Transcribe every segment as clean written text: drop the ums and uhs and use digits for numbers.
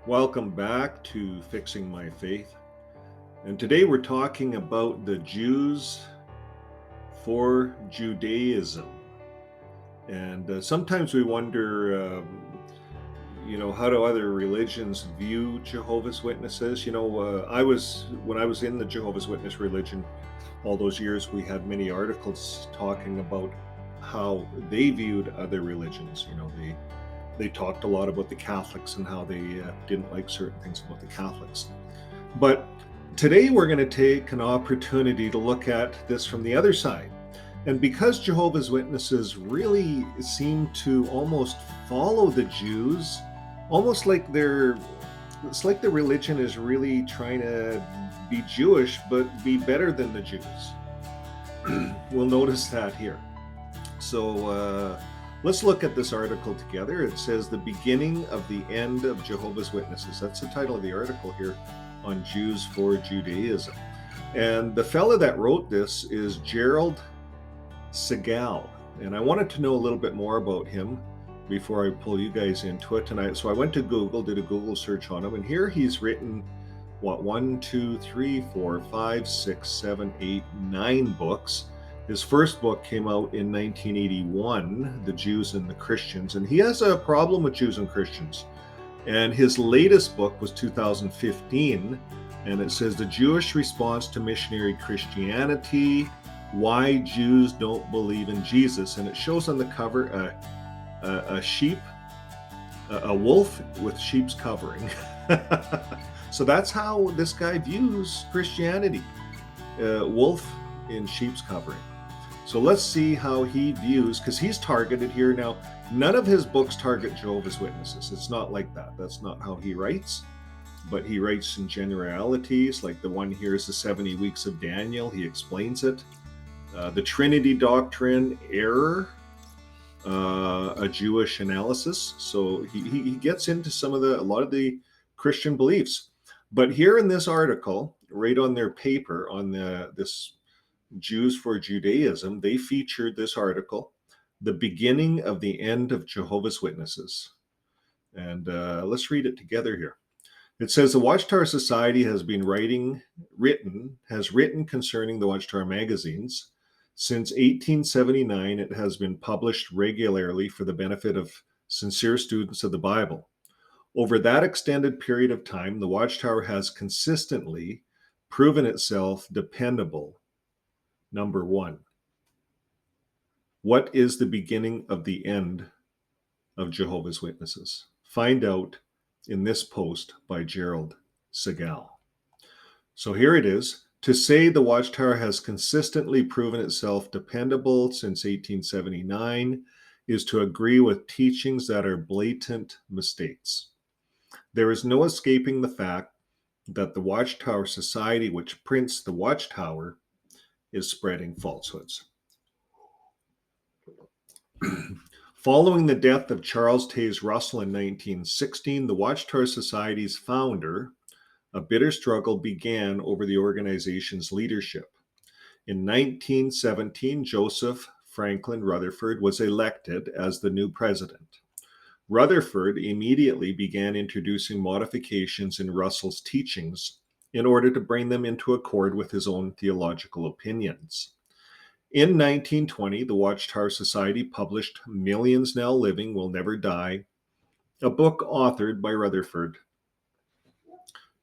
Welcome back to Fixing My Faith. And today we're talking about the Jews for Judaism. And sometimes we wonder, how do other religions view Jehovah's Witnesses? When I was in the Jehovah's Witness religion all those years, we had many articles talking about how they viewed other religions. They talked a lot about the Catholics and how they didn't like certain things about the Catholics. But today we're going to take an opportunity to look at this from the other side. And because Jehovah's Witnesses really seem to almost follow the Jews, almost like it's like the religion is really trying to be Jewish, but be better than the Jews. We'll notice that here. So let's look at this article together. It says The Beginning of the End of Jehovah's Witnesses. That's the title of the article here on Jews for Judaism. And the fellow that wrote this is Gerald Segal. And I wanted to know a little bit more about him before I pull you guys into it tonight. So I went to Google, did a Google search on him, and here he's written, 9 books. His first book came out in 1981, The Jews and the Christians, and he has a problem with Jews and Christians. And his latest book was 2015, and it says The Jewish Response to Missionary Christianity, Why Jews Don't Believe in Jesus. And it shows on the cover a wolf with sheep's covering. So that's how this guy views Christianity, wolf in sheep's covering. So let's see how he views, because he's targeted here. Now, none of his books target Jehovah's Witnesses. It's not like that. That's not how he writes. But he writes in generalities, like the one here is the 70 weeks of Daniel. He explains it. The Trinity Doctrine, Error, a Jewish Analysis. So he gets into a lot of the Christian beliefs. But here in this article, right on their paper, on this Jews for Judaism, they featured this article, The Beginning of the End of Jehovah's Witnesses. And let's read it together here. It says the Watchtower Society has written concerning the Watchtower magazines. Since 1879, it has been published regularly for the benefit of sincere students of the Bible. Over that extended period of time, the Watchtower has consistently proven itself dependable. Number one, what is the beginning of the end of Jehovah's Witnesses? Find out in this post by Gerald Segal. So here it is. To say the Watchtower has consistently proven itself dependable since 1879 is to agree with teachings that are blatant mistakes. There is no escaping the fact that the Watchtower Society, which prints the Watchtower, is spreading falsehoods. Following the death of Charles Taze Russell in 1916, the Watchtower Society's founder, a bitter struggle began over the organization's leadership. In 1917, Joseph Franklin Rutherford was elected as the new president. Rutherford immediately began introducing modifications in Russell's teachings in order to bring them into accord with his own theological opinions. In 1920, the Watchtower Society published Millions Now Living Will Never Die, a book authored by Rutherford.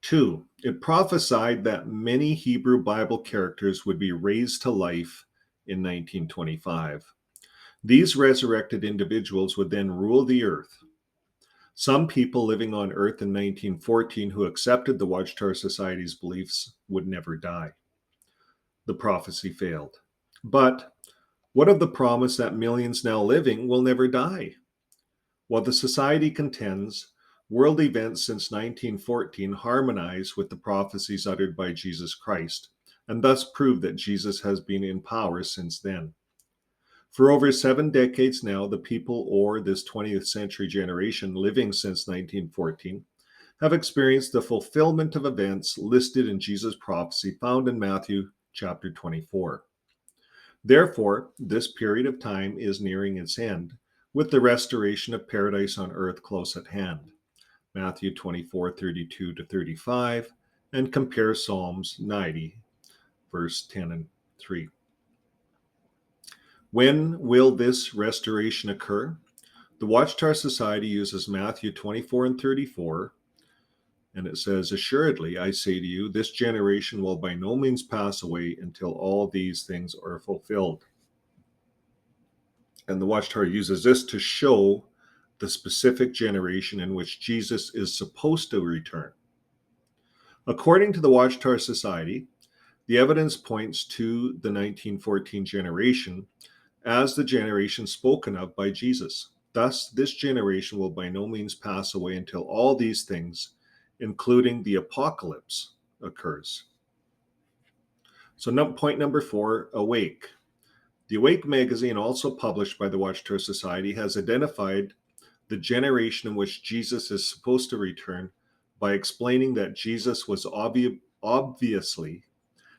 2. It prophesied that many Hebrew Bible characters would be raised to life in 1925. These resurrected individuals would then rule the earth. Some people living on earth in 1914 who accepted the Watchtower Society's beliefs would never die. The prophecy failed. But what of the promise that millions now living will never die? While the Society contends, world events since 1914 harmonize with the prophecies uttered by Jesus Christ, and thus prove that Jesus has been in power since then. For over 7 decades now, the people, or this 20th century generation living since 1914, have experienced the fulfillment of events listed in Jesus' prophecy found in Matthew chapter 24. Therefore, this period of time is nearing its end, with the restoration of paradise on earth close at hand. Matthew 24:32-35, and compare Psalms 90, verse 10 and 3. When will this restoration occur? The Watchtower Society uses Matthew 24 and 34, and it says, "Assuredly, I say to you, this generation will by no means pass away until all these things are fulfilled." And the Watchtower uses this to show the specific generation in which Jesus is supposed to return. According to the Watchtower Society, the evidence points to the 1914 generation as the generation spoken of by Jesus. Thus, this generation will by no means pass away until all these things, including the apocalypse, occurs. So point number 4, Awake. The Awake magazine, also published by the Watchtower Society, has identified the generation in which Jesus is supposed to return by explaining that Jesus was obviously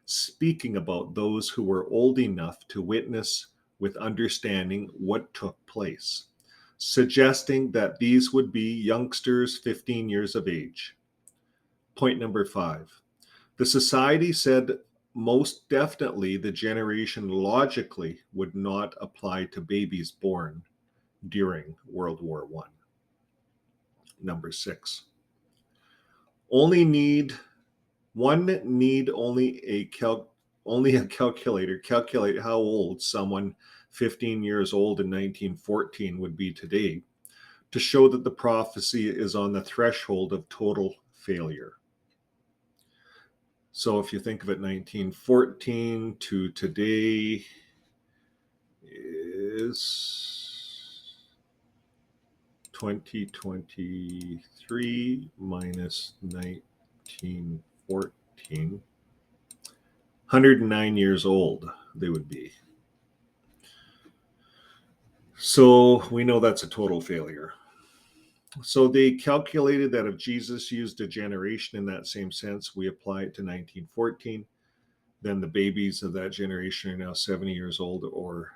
speaking about those who were old enough to witness with understanding what took place, suggesting that these would be youngsters 15 years of age. Point number 5. The Society said most definitely the generation logically would not apply to babies born during World War I. Number 6. Only a calculator calculate how old someone 15 years old in 1914 would be today to show that the prophecy is on the threshold of total failure. So if you think of it, 1914 to today is 2023 minus 1914. 109 years old they would be. So we know that's a total failure. So they calculated that if Jesus used a generation in that same sense, we apply it to 1914, then the babies of that generation are now 70 years old or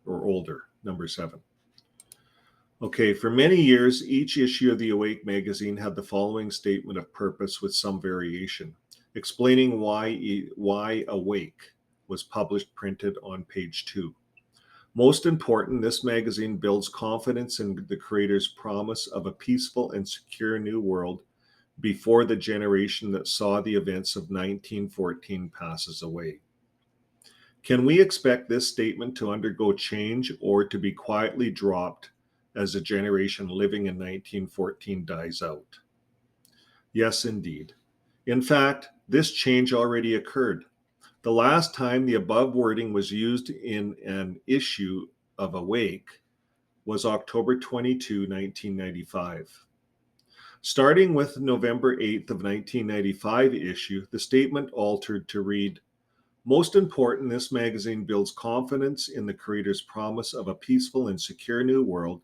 older, number 7. Okay, for many years, each issue of the Awake magazine had the following statement of purpose with some variation, explaining why Awake was published printed on page 2. Most important, this magazine builds confidence in the Creator's promise of a peaceful and secure new world before the generation that saw the events of 1914 passes away. Can we expect this statement to undergo change or to be quietly dropped as the generation living in 1914 dies out? Yes, indeed. In fact, this change already occurred. The last time the above wording was used in an issue of Awake was October 22, 1995. Starting with November 8th of 1995 issue, the statement altered to read, "Most important, this magazine builds confidence in the Creator's promise of a peaceful and secure new world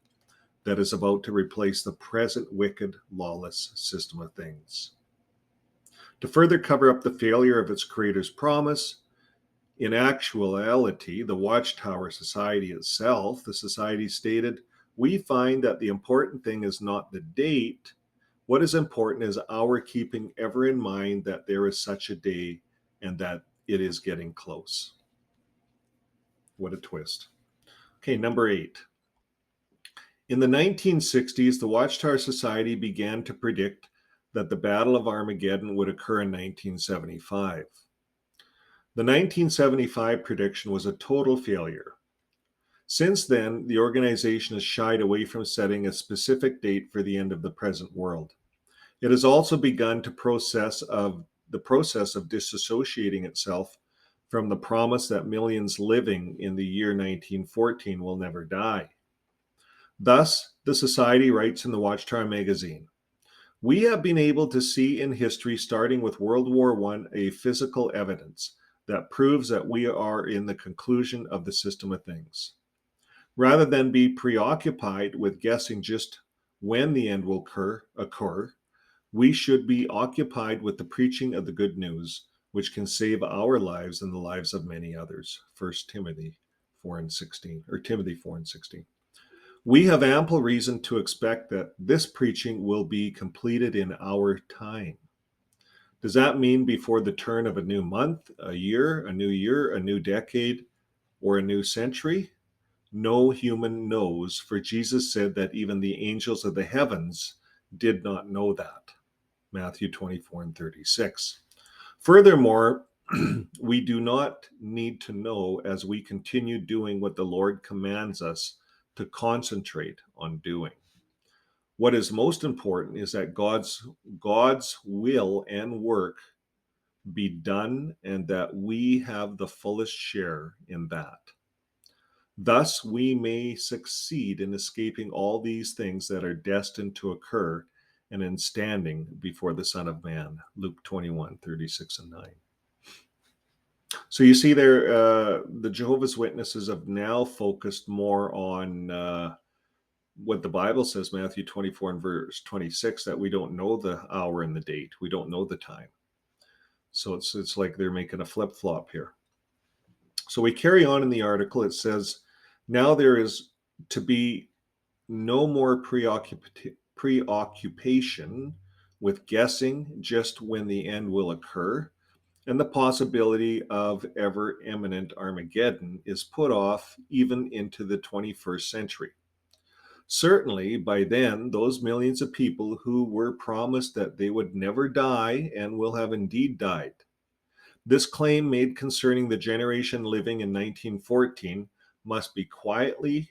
that is about to replace the present wicked, lawless system of things." To further cover up the failure of its Creator's promise, in actuality, the Watchtower Society itself, the Society stated, "We find that the important thing is not the date. What is important is our keeping ever in mind that there is such a day and that it is getting close." What a twist. Okay, number 8. In the 1960s, the Watchtower Society began to predict that the Battle of Armageddon would occur in 1975. The 1975 prediction was a total failure. Since then, the organization has shied away from setting a specific date for the end of the present world. It has also begun the process of disassociating itself from the promise that millions living in the year 1914 will never die. Thus, the Society writes in the Watchtower magazine, "We have been able to see in history, starting with World War I, a physical evidence that proves that we are in the conclusion of the system of things. Rather than be preoccupied with guessing just when the end will occur, we should be occupied with the preaching of the good news, which can save our lives and the lives of many others." 1 Timothy 4:16, or Timothy 4:16. We have ample reason to expect that this preaching will be completed in our time. Does that mean before the turn of a new month, a year, a new decade, or a new century? No human knows, for Jesus said that even the angels of the heavens did not know that. Matthew 24 and 36. Furthermore, we do not need to know as we continue doing what the Lord commands us to concentrate on doing. What is most important is that God's will and work be done and that we have the fullest share in that. Thus, we may succeed in escaping all these things that are destined to occur and in standing before the Son of Man. Luke 21, 36 and 9. So you see there, the Jehovah's Witnesses have now focused more on what the Bible says, Matthew 24 and verse 26, that we don't know the hour and the date. We don't know the time. So it's like they're making a flip-flop here. So we carry on in the article. It says, now there is to be no more preoccupation with guessing just when the end will occur, and the possibility of ever imminent Armageddon is put off even into the 21st century. Certainly, by then, those millions of people who were promised that they would never die and will have indeed died. This claim made concerning the generation living in 1914 must be quietly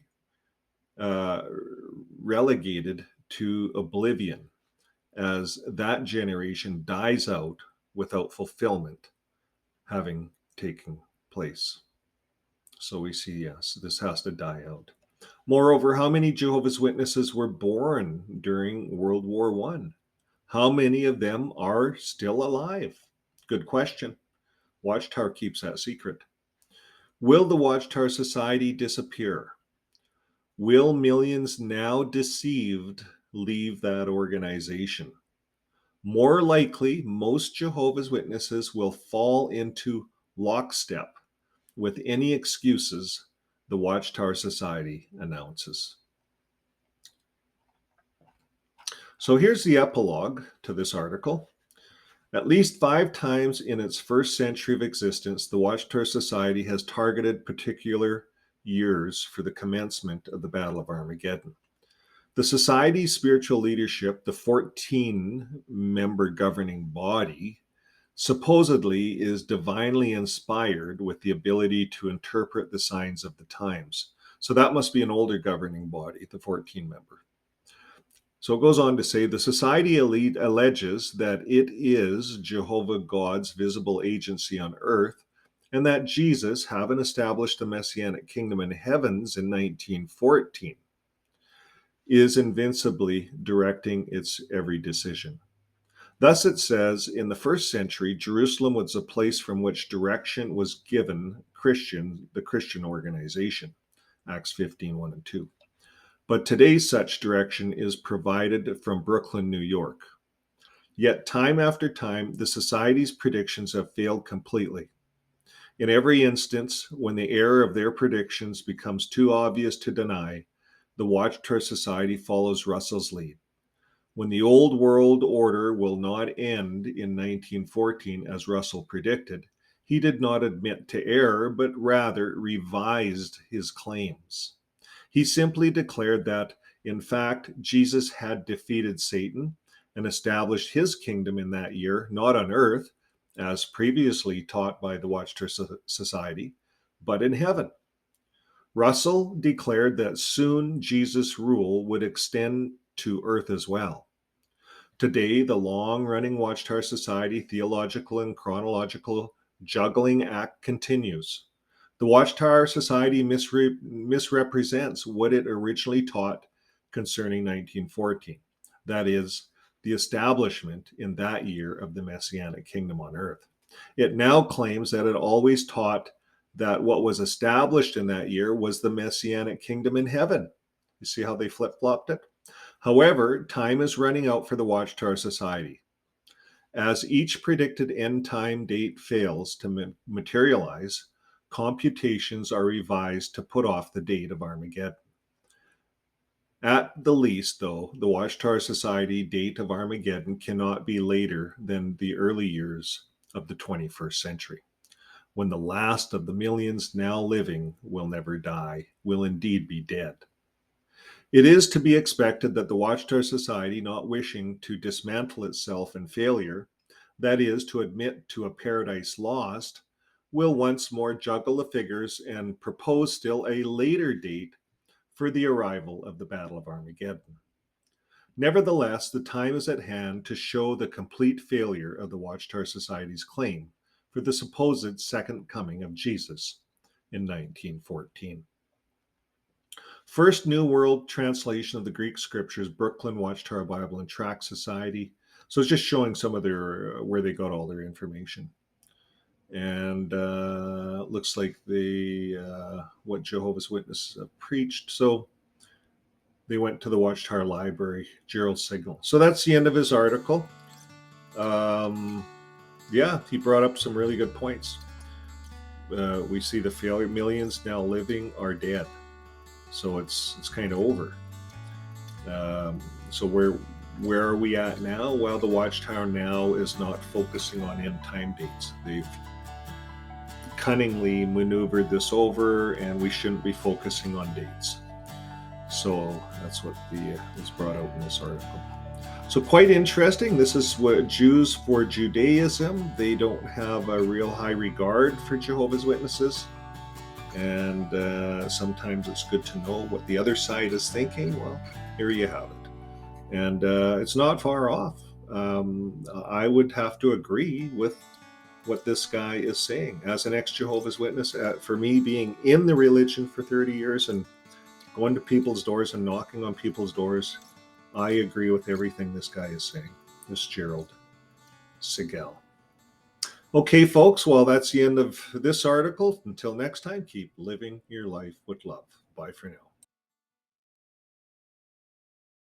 relegated to oblivion as that generation dies out without fulfillment having taken place. So we see, yes, this has to die out. Moreover, how many Jehovah's Witnesses were born during World War I? How many of them are still alive? Good question. Watchtower keeps that secret. Will the Watchtower Society disappear? Will millions now deceived leave that organization? More likely, most Jehovah's Witnesses will fall into lockstep with any excuses the Watchtower Society announces. So here's the epilogue to this article. At least 5 times in its first century of existence, the Watchtower Society has targeted particular years for the commencement of the Battle of Armageddon. The Society's spiritual leadership, the 14-member governing body, supposedly is divinely inspired with the ability to interpret the signs of the times. So that must be an older governing body, the 14-member. So it goes on to say, the Society alleges that it is Jehovah God's visible agency on earth, and that Jesus, having established the Messianic kingdom in heavens in 1914, is invincibly directing its every decision. Thus it says, in the first century, Jerusalem was a place from which direction was given the Christian organization, Acts 15, 1 and 2. But today such direction is provided from Brooklyn, New York. Yet time after time, the Society's predictions have failed completely. In every instance, when the error of their predictions becomes too obvious to deny, the Watchtower Society follows Russell's lead. When the old world order will not end in 1914, as Russell predicted, he did not admit to error, but rather revised his claims. He simply declared that, in fact, Jesus had defeated Satan and established his kingdom in that year, not on earth, as previously taught by the Watchtower Society, but in heaven. Russell declared that soon Jesus' rule would extend to earth as well. Today, the long-running Watchtower Society theological and chronological juggling act continues. The Watchtower Society misrepresents what it originally taught concerning 1914, that is, the establishment in that year of the Messianic kingdom on earth. It now claims that it always taught that what was established in that year was the Messianic kingdom in heaven. You see how they flip-flopped it? However, time is running out for the Watchtower Society. As each predicted end time date fails to materialize, computations are revised to put off the date of Armageddon. At the least, though, the Watchtower Society date of Armageddon cannot be later than the early years of the 21st century, when the last of the millions now living will never die, will indeed be dead. It is to be expected that the Watchtower Society, not wishing to dismantle itself in failure, that is, to admit to a paradise lost, will once more juggle the figures and propose still a later date for the arrival of the Battle of Armageddon. Nevertheless, the time is at hand to show the complete failure of the Watchtower Society's claim for the supposed second coming of Jesus in 1914. First New World Translation of the Greek Scriptures, Brooklyn Watchtower Bible and Tract Society. So it's just showing some of their where they got all their information. And looks like they what Jehovah's Witnesses have preached. So they went to the Watchtower Library, Gerald Signal. So that's the end of his article. Yeah, he brought up some really good points. We see the failure. Millions now living are dead. So it's kind of over. So where are we at now? Well, the Watchtower now is not focusing on end time dates. They've cunningly maneuvered this over, and we shouldn't be focusing on dates. So that's what was brought out in this article. So quite interesting. This is what Jews for Judaism. They don't have a real high regard for Jehovah's Witnesses. And sometimes it's good to know what the other side is thinking. Well, here you have it. And it's not far off. I would have to agree with what this guy is saying. As an ex-Jehovah's Witness, for me, being in the religion for 30 years and going to people's doors and knocking on people's doors, I agree with everything this guy is saying, this Gerald Signal. Okay, folks, well, that's the end of this article. Until next time, keep living your life with love. Bye for now.